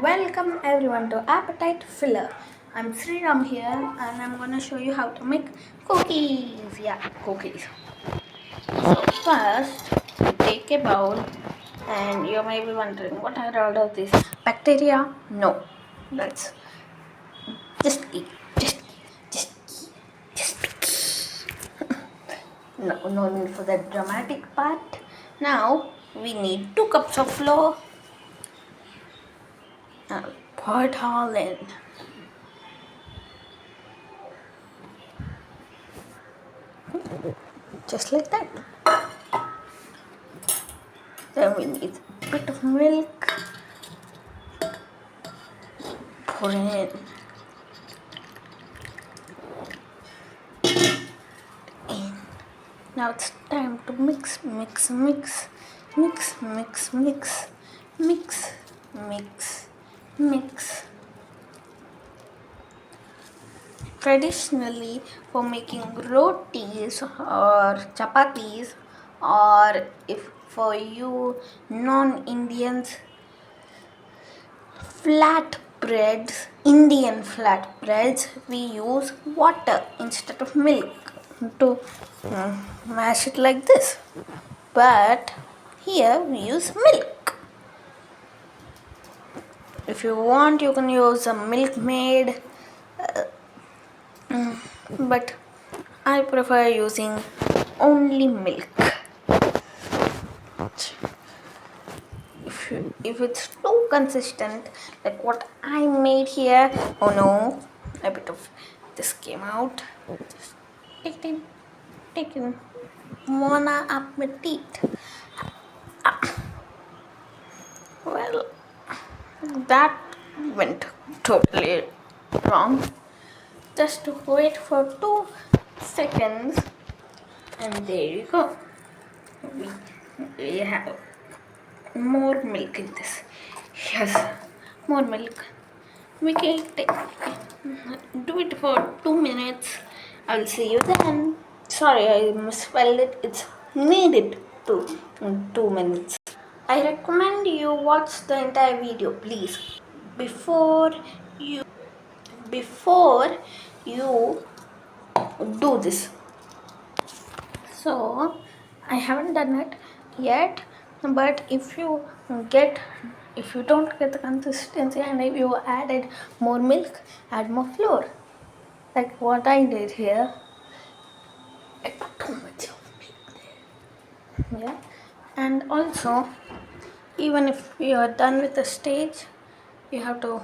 Welcome everyone to Appetite Filler. I'm Sriram here and I'm gonna show you how to make cookies. Yeah, cookies. So first take a bowl and you may be wondering what are all of these bacteria? No. That's just eat. Just no need for that dramatic part. Now we need 2 cups of flour. Pour it all in. Just like that. Then we need a bit of milk. Pour in. And now it's time to mix. Traditionally, for making rotis or chapatis, or if for you non-Indians, Indian flatbreads, we use water instead of milk to mash it like this. But here we use milk. If you want, you can use a milkmaid, but I prefer using only milk. If it's too consistent, like what I made here, oh no, a bit of this came out. Just take in, wanna up my teeth. Well, that went totally wrong. Just to wait for 2 seconds, and there you go. We have more milk in this. Yes, more milk. We can do it for 2 minutes. I'll see you then. Sorry, I misspelled it. It's needed to 2 minutes. I recommend you watch the entire video, please. Before you do this. So I haven't done it yet, but if you don't get the consistency and if you added more milk, add more flour, like what I did here. I put too much of milk there. Yeah, and also even if you are done with the stage, you have to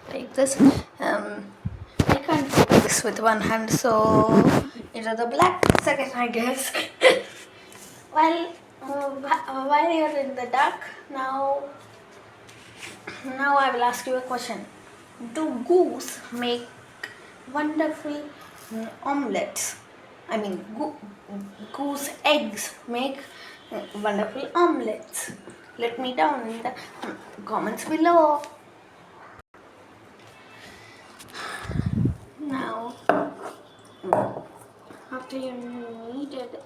take this. I can't do this with one hand, so into the black second, I guess. While you're in the dark, now I will ask you a question. Do goose make wonderful omelets? I mean, goose eggs make wonderful omelets. Let me down in the comments below. Now, after you kneaded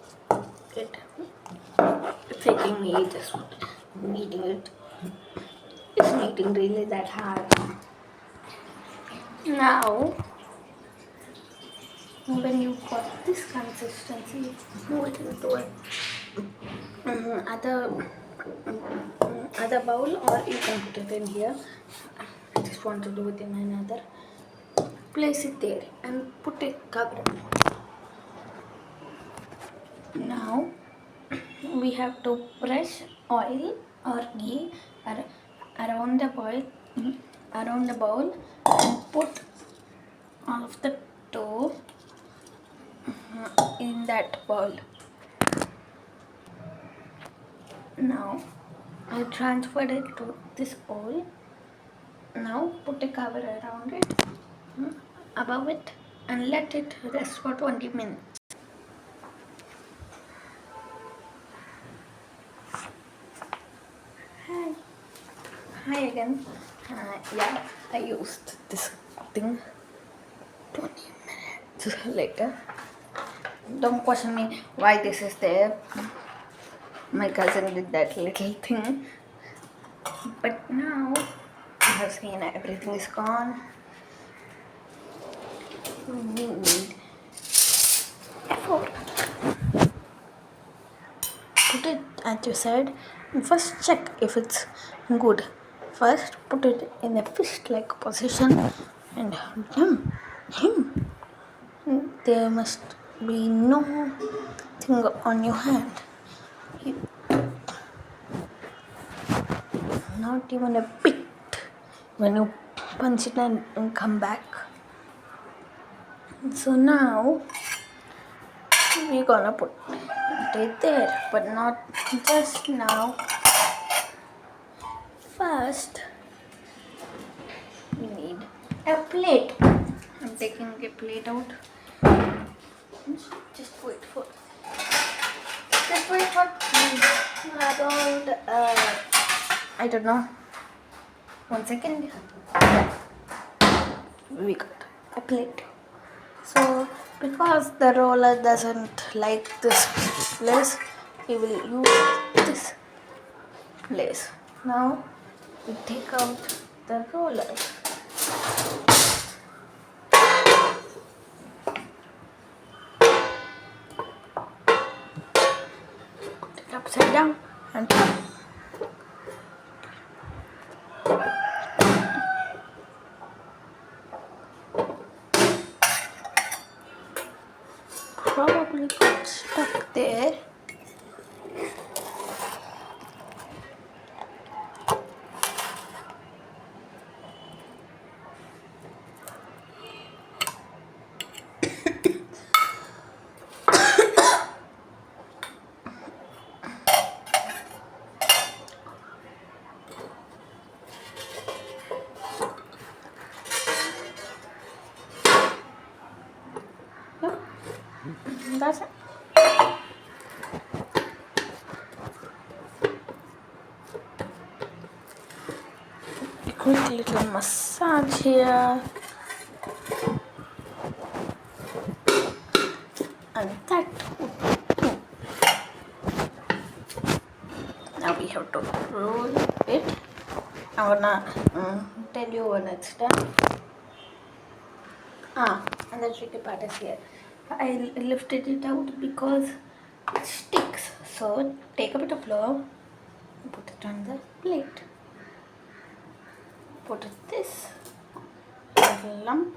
it, it's taking me just kneading it. It's kneading really that hard. Now, when you got this consistency, move it into other bowl, or you can put it in here. I just want to do it in another. Place it there and put a cover. Now we have to press oil or ghee around the bowl and put all of the dough in that bowl. Now I transferred it to this bowl. Now put a cover around it, above it, and let it rest for 20 minutes. Hi again. Yeah, I used this thing 20 minutes later. Don't question me why this is there. My cousin did that little thing. But now have seen everything is gone. We need effort. Put it at your side and first check if it's good. First put it in a fist-like position and him. There must be no thing on your hand. Not even a bit. When you punch it and come back. So now we're gonna put it there, but not just now. First, we need a plate. I'm taking a plate out. Just wait for around I don't know. 1 second. We got a plate. So because the roller doesn't like this place, we will use this place. Now we take out the roller. Put it upside down and probably got stuck there. Yep. That's it. A quick little massage here. And that would do. Now we have to roll it. I'm gonna tell you when it's done. And the tricky part is here. I lifted it out because it sticks. So take a bit of flour and put it on the plate. Put this little lump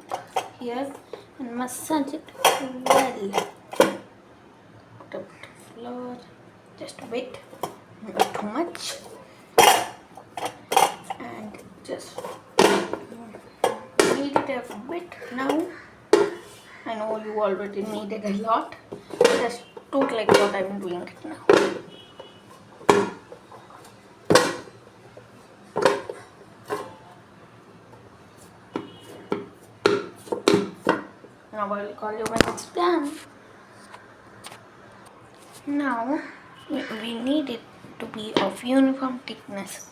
here and massage it well. Put a bit of flour. Just wait. Not too much. And just knead it a bit now. I know you already kneaded a lot. Just do it like what I'm doing it now. Now I will call you when it's done. Now we need it to be of uniform thickness.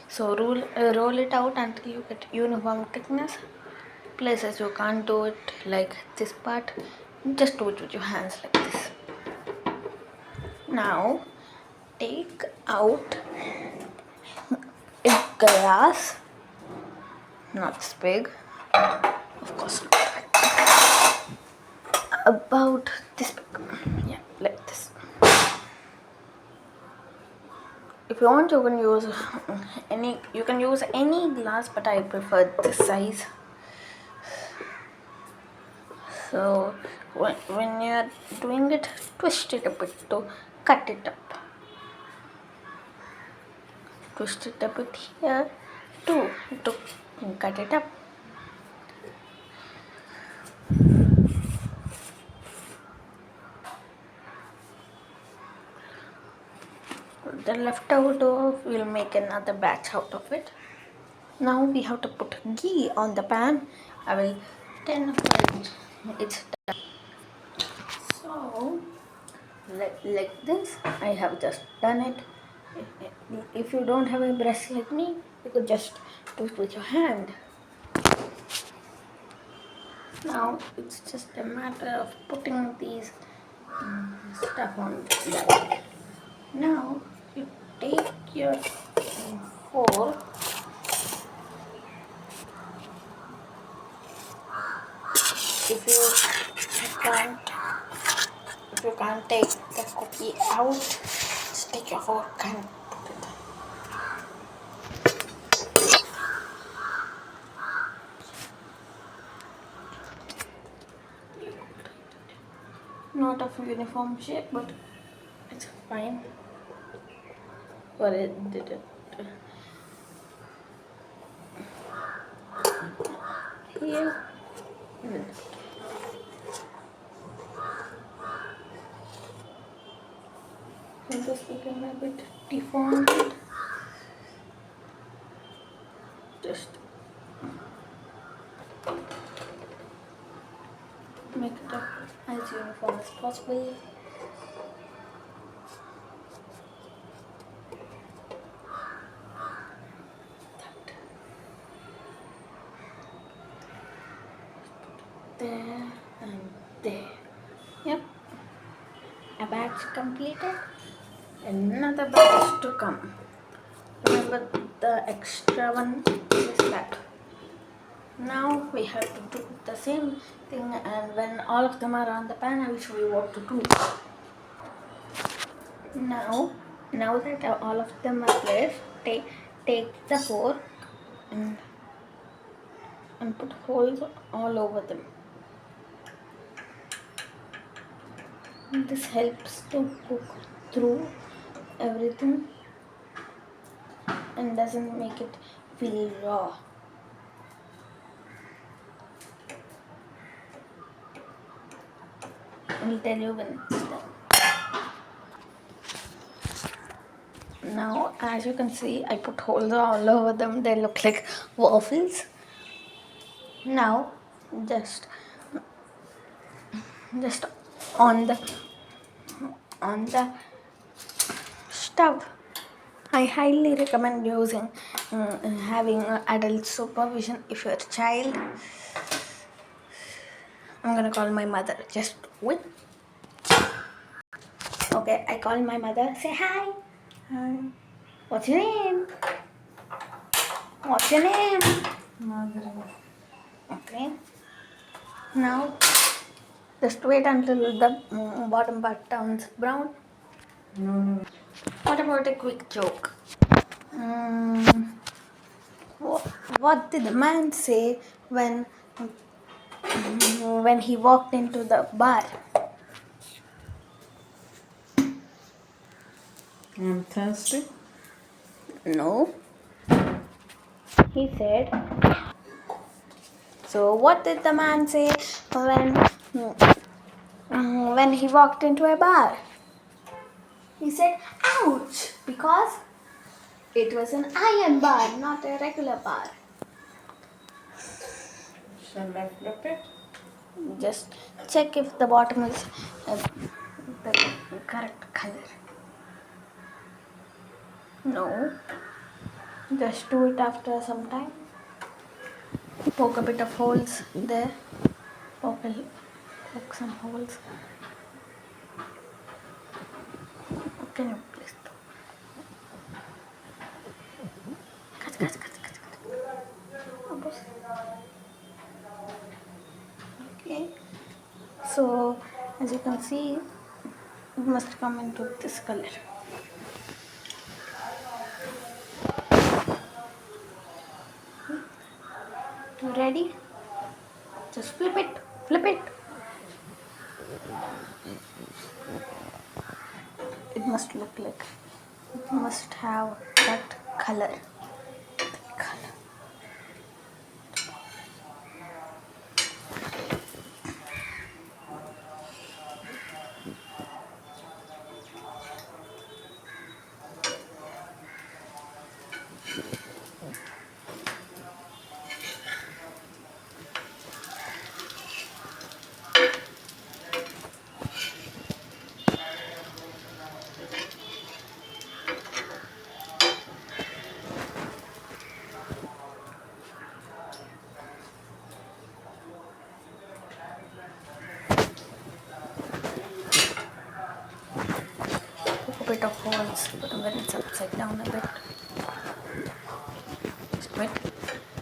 So roll it out until you get uniform thickness. Places you can't do it like this part, just do it with your hands like this. Now take out a glass, not this big, of course not, about this big, yeah, like this. If you want, you can use any glass, but I prefer this size. So when you're doing it, twist it a bit to cut it up. Twist it a bit here too to cut it up. The leftover we'll make another batch out of it. Now we have to put ghee on the pan. I will turn it's done. So like this, I have just done it. If you don't have a brush like me, you could just do it with your hand. Now it's just a matter of putting these stuff on that. Now you take your fork if can't if you can't take the cookie out, just take your fork and put it. Not of uniform shape, but it's fine. What it did it here. And this became a bit deformed. Just make it up as uniform as possible. There and there. Yep. A batch completed. Another batch to come. Remember the extra one is that. Now we have to do the same thing, and when all of them are on the pan, I will show you what to do. Now that all of them are placed, take the fork and put holes all over them. This helps to cook through everything and doesn't make it feel raw. I'll tell you when it's done. Now, as you can see, I put holes all over them. They look like waffles. Now, just on the stove. I highly recommend using having adult supervision if you're a child. I'm gonna call my mother. Just wait. Okay, I call my mother. Say hi. Hi. What's your name? What's your name? Mother. Okay. Now, just wait until the bottom part turns brown. No. What about a quick joke? What did the man say when he walked into the bar? I'm thirsty. No. He said. So what did the man say when he walked into a bar? He said, "Ouch!" because it was an iron bar, not a regular bar. Shall I flip it? Just check if the bottom is the correct color. No. Just do it after some time. Poke a bit of holes there. Poke some holes. Can you please do? Cut. Okay. So, as you can see, it must come into this color. You ready? Just flip it. It must look like, it must have that color. A bit of holes, but when it's upside down a bit. Just wait,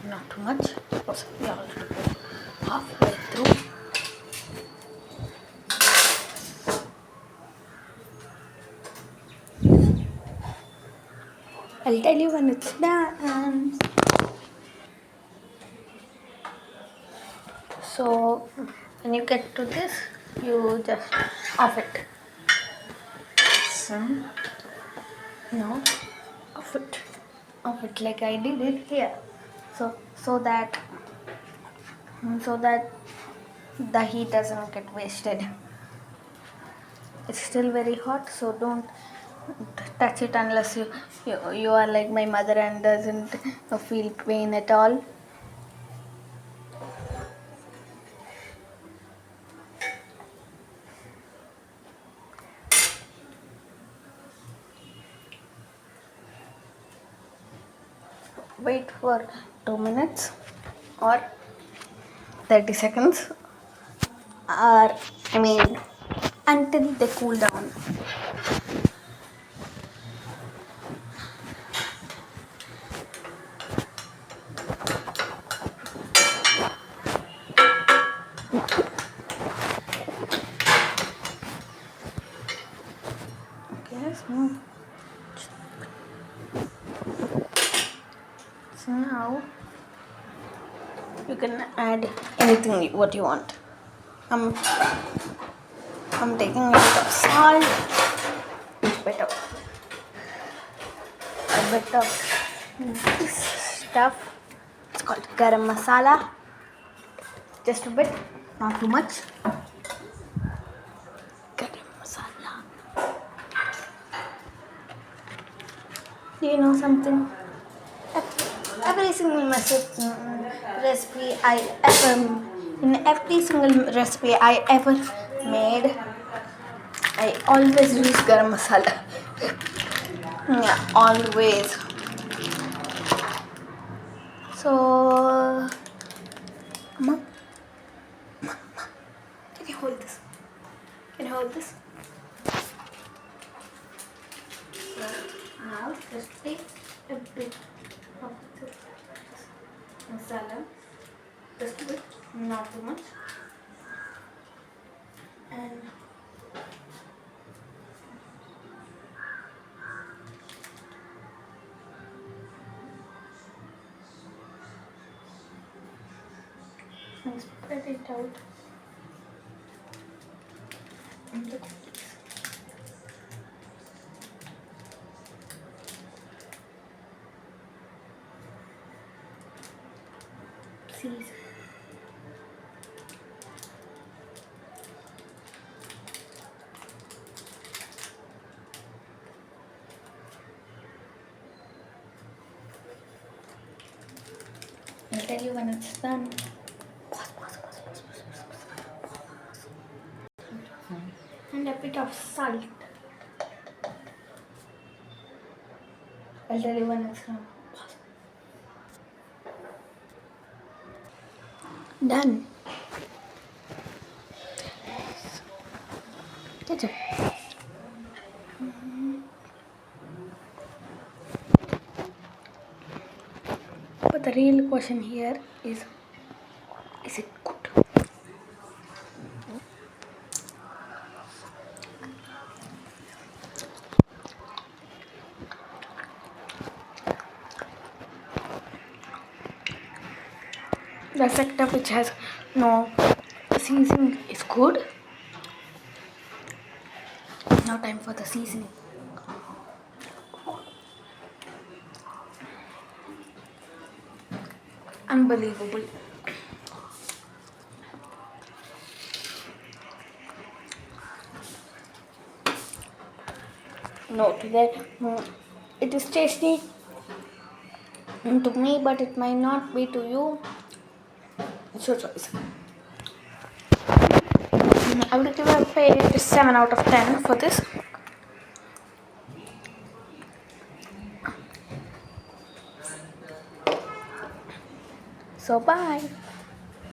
not too much, because we are already halfway through. I'll tell you when it's done. So when you get to this, you just off it. So no, off it like I did it here. So so that the heat doesn't get wasted. It's still very hot, so don't touch it unless you are like my mother and doesn't feel pain at all. Wait for 2 minutes or 30 seconds, or I mean until they cool down. Okay, so now you can add anything what you want. I'm taking a bit of salt, bit of a bit of this stuff. It's called garam masala. Just a bit, not too much. Garam masala. Do you know something? Every single recipe I ever in every single recipe I ever made, I always use garam masala. Yeah, always. So, Mom, can you hold this? Can you hold this? So now just take a bit of this masala, just a bit, not too much, and spread it out on the cookies. Season. I'll tell you when it's done. And a bit of salt. I'll tell you when it's done. Done. Ketchup. But the real question here is it good? The sector which has no seasoning is good. Now time for the seasoning. Unbelievable. No, today it is tasty to me, but it might not be to you. It's your choice. I will give a 7 out of 10 for this. So bye.